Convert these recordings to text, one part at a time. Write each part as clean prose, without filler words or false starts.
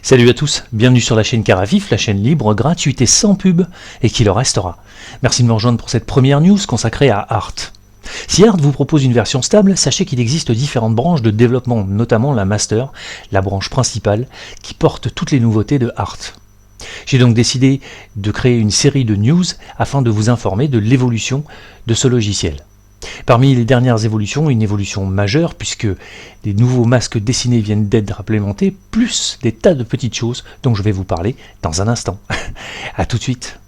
Salut à tous, bienvenue sur la chaîne Caravif, la chaîne libre, gratuite et sans pub, et qui le restera. Merci de me rejoindre pour cette première news consacrée à Art. Si Art vous propose une version stable, sachez qu'il existe différentes branches de développement, notamment la Master, la branche principale, qui porte toutes les nouveautés de Art. J'ai donc décidé de créer une série de news afin de vous informer de l'évolution de ce logiciel. Parmi les dernières évolutions, une évolution majeure puisque des nouveaux masques dessinés viennent d'être implémentés, plus des tas de petites choses dont je vais vous parler dans un instant. A tout de suite.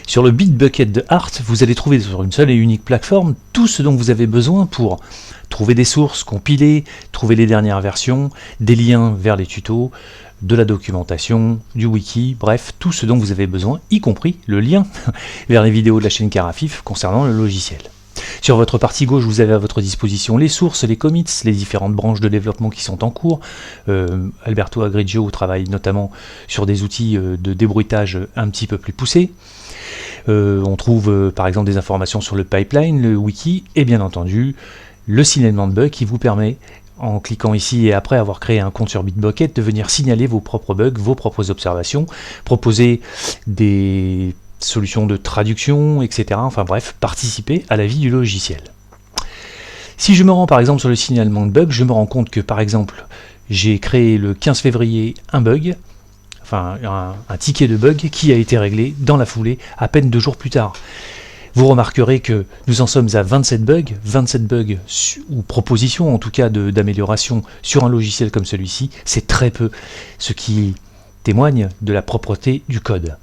Sur le Bitbucket de Art, vous allez trouver sur une seule et unique plateforme tout ce dont vous avez besoin pour trouver des sources, compiler, trouver les dernières versions, des liens vers les tutos, de la documentation, du wiki, bref, tout ce dont vous avez besoin, y compris le lien vers les vidéos de la chaîne Caravif concernant le logiciel. Sur votre partie gauche, vous avez à votre disposition les sources, les commits, les différentes branches de développement qui sont en cours. Alberto Agrigio travaille notamment sur des outils de débruitage un petit peu plus poussés. On trouve par exemple des informations sur le pipeline, le wiki et bien entendu le signalement de bug qui vous permet, en cliquant ici et après avoir créé un compte sur Bitbucket, de venir signaler vos propres bugs, vos propres observations, proposer des solutions de traduction, etc. Enfin bref, participer à la vie du logiciel. Si je me rends par exemple sur le signalement de bug, je me rends compte que par exemple, j'ai créé le 15 février un bug, enfin un ticket de bug qui a été réglé dans la foulée à peine 2 jours plus tard. Vous remarquerez que nous en sommes à 27 bugs ou propositions en tout cas d'amélioration sur un logiciel comme celui-ci, c'est très peu, ce qui témoigne de la propreté du code.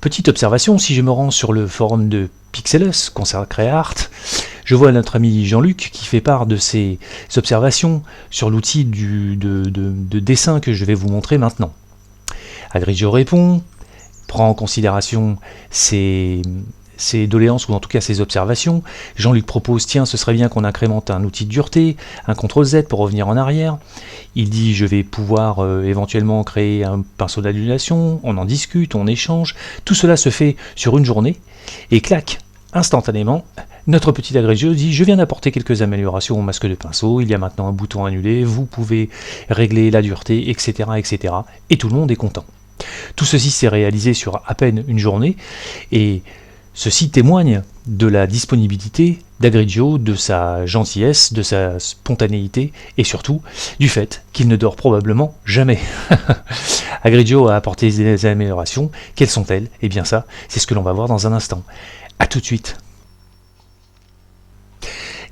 Petite observation, si je me rends sur le forum de Pixellus consacré à Art, je vois notre ami Jean-Luc qui fait part de ses observations sur l'outil de dessin que je vais vous montrer maintenant. Agrigio répond, prend en considération ses doléances ou en tout cas ses observations. Jean-Luc propose, tiens, ce serait bien qu'on incrémente un outil de dureté, un CTRL-Z pour revenir en arrière. Il dit, je vais pouvoir éventuellement créer un pinceau d'annulation, on en discute, on échange. Tout cela se fait sur une journée et clac, instantanément, notre petit Agrégio dit, je viens d'apporter quelques améliorations au masque de pinceau, il y a maintenant un bouton annulé, vous pouvez régler la dureté, etc., etc. Et tout le monde est content. Tout ceci s'est réalisé sur à peine une journée et ceci témoigne de la disponibilité d'Agrigio, de sa gentillesse, de sa spontanéité et surtout du fait qu'il ne dort probablement jamais. Agrigio a apporté des améliorations. Quelles sont-elles? Eh bien ça, c'est ce que l'on va voir dans un instant. A tout de suite.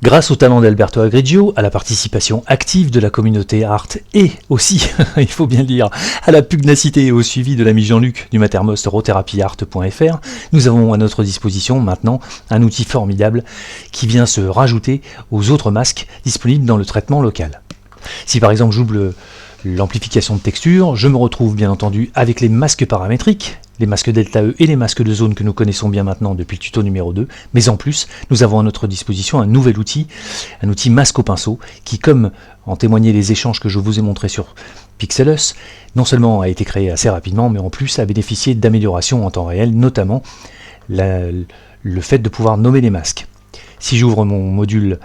Grâce au talent d'Alberto Agrigio, à la participation active de la communauté Art et aussi, il faut bien le dire, à la pugnacité et au suivi de l'ami Jean-Luc du Mattermost rotherapyart.fr, nous avons à notre disposition maintenant un outil formidable qui vient se rajouter aux autres masques disponibles dans le traitement local. Si par exemple j'ouvre l'amplification de texture, je me retrouve bien entendu avec les masques paramétriques, les masques Delta E et les masques de zone que nous connaissons bien maintenant depuis le tuto numéro 2, mais en plus, nous avons à notre disposition un nouvel outil, un outil masque au pinceau, qui, comme en témoignaient les échanges que je vous ai montrés sur Pixellus, non seulement a été créé assez rapidement, mais en plus a bénéficié d'améliorations en temps réel, notamment le fait de pouvoir nommer les masques. Si j'ouvre mon module,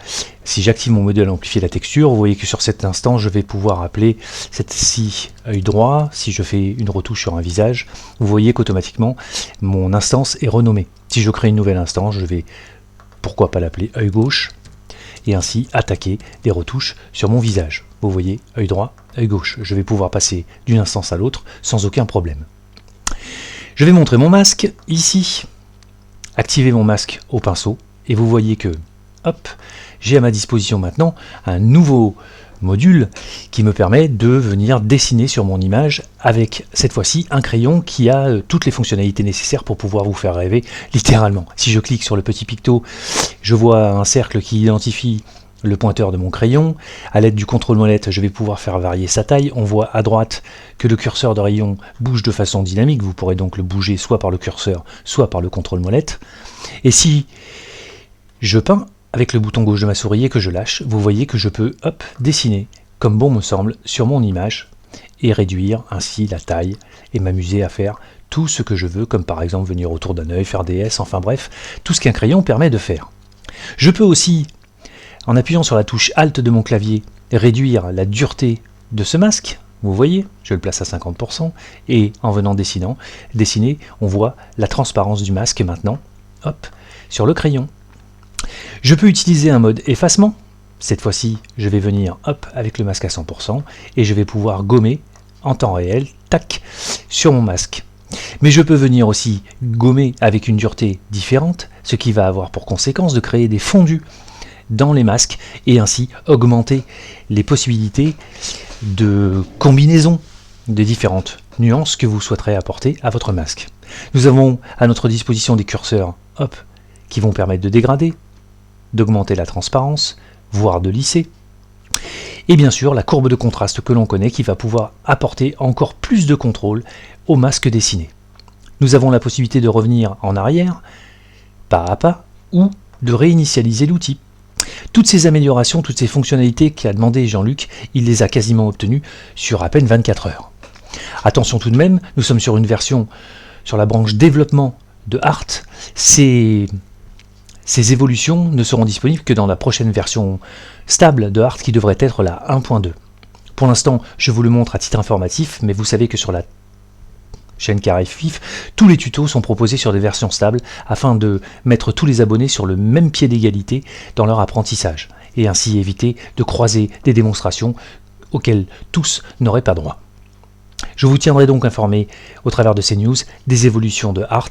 si j'active mon module à amplifier la texture, vous voyez que sur cet instant, je vais pouvoir appeler cette-ci œil droit. Si je fais une retouche sur un visage, vous voyez qu'automatiquement, mon instance est renommée. Si je crée une nouvelle instance, je vais, pourquoi pas l'appeler œil gauche, et ainsi attaquer des retouches sur mon visage. Vous voyez, œil droit, œil gauche. Je vais pouvoir passer d'une instance à l'autre sans aucun problème. Je vais montrer mon masque ici, activer mon masque au pinceau. Et vous voyez que, hop, j'ai à ma disposition maintenant un nouveau module qui me permet de venir dessiner sur mon image avec cette fois-ci un crayon qui a toutes les fonctionnalités nécessaires pour pouvoir vous faire rêver littéralement. Si je clique sur le petit picto, je vois un cercle qui identifie le pointeur de mon crayon. À l'aide du contrôle molette, je vais pouvoir faire varier sa taille. On voit à droite que le curseur de rayon bouge de façon dynamique. Vous pourrez donc le bouger soit par le curseur, soit par le contrôle molette. Et si je peins avec le bouton gauche de ma souris et que je lâche, vous voyez que je peux dessiner comme bon me semble sur mon image et réduire ainsi la taille et m'amuser à faire tout ce que je veux, comme par exemple venir autour d'un œil, faire des S, enfin bref, tout ce qu'un crayon permet de faire. Je peux aussi, en appuyant sur la touche Alt de mon clavier, réduire la dureté de ce masque. Vous voyez, je le place à 50%, et en venant dessiner, on voit la transparence du masque maintenant, hop, sur le crayon. Je peux utiliser un mode effacement. Cette fois-ci, je vais venir, hop, avec le masque à 100%, et je vais pouvoir gommer en temps réel, tac, sur mon masque. Mais je peux venir aussi gommer avec une dureté différente, ce qui va avoir pour conséquence de créer des fondus dans les masques et ainsi augmenter les possibilités de combinaison des différentes nuances que vous souhaiterez apporter à votre masque. Nous avons à notre disposition des curseurs, hop, qui vont permettre de dégrader, d'augmenter la transparence, voire de lisser. Et bien sûr, la courbe de contraste que l'on connaît qui va pouvoir apporter encore plus de contrôle au masque dessiné. Nous avons la possibilité de revenir en arrière, pas à pas, ou de réinitialiser l'outil. Toutes ces améliorations, toutes ces fonctionnalités qu'a demandé Jean-Luc, il les a quasiment obtenues sur à peine 24 heures. Attention tout de même, nous sommes sur une version sur la branche développement de Art. Ces évolutions ne seront disponibles que dans la prochaine version stable de Art qui devrait être la 1.2. Pour l'instant, je vous le montre à titre informatif, mais vous savez que sur la chaîne Carré Fif, tous les tutos sont proposés sur des versions stables afin de mettre tous les abonnés sur le même pied d'égalité dans leur apprentissage et ainsi éviter de croiser des démonstrations auxquelles tous n'auraient pas droit. Je vous tiendrai donc informé au travers de ces news des évolutions de Art,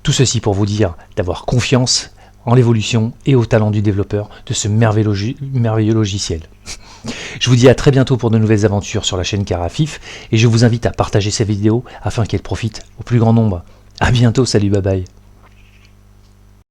tout ceci pour vous dire d'avoir confiance en l'évolution et au talent du développeur de ce merveilleux logiciel. Je vous dis à très bientôt pour de nouvelles aventures sur la chaîne Carafif et je vous invite à partager ces vidéos afin qu'elles profitent au plus grand nombre. A bientôt, salut, bye bye.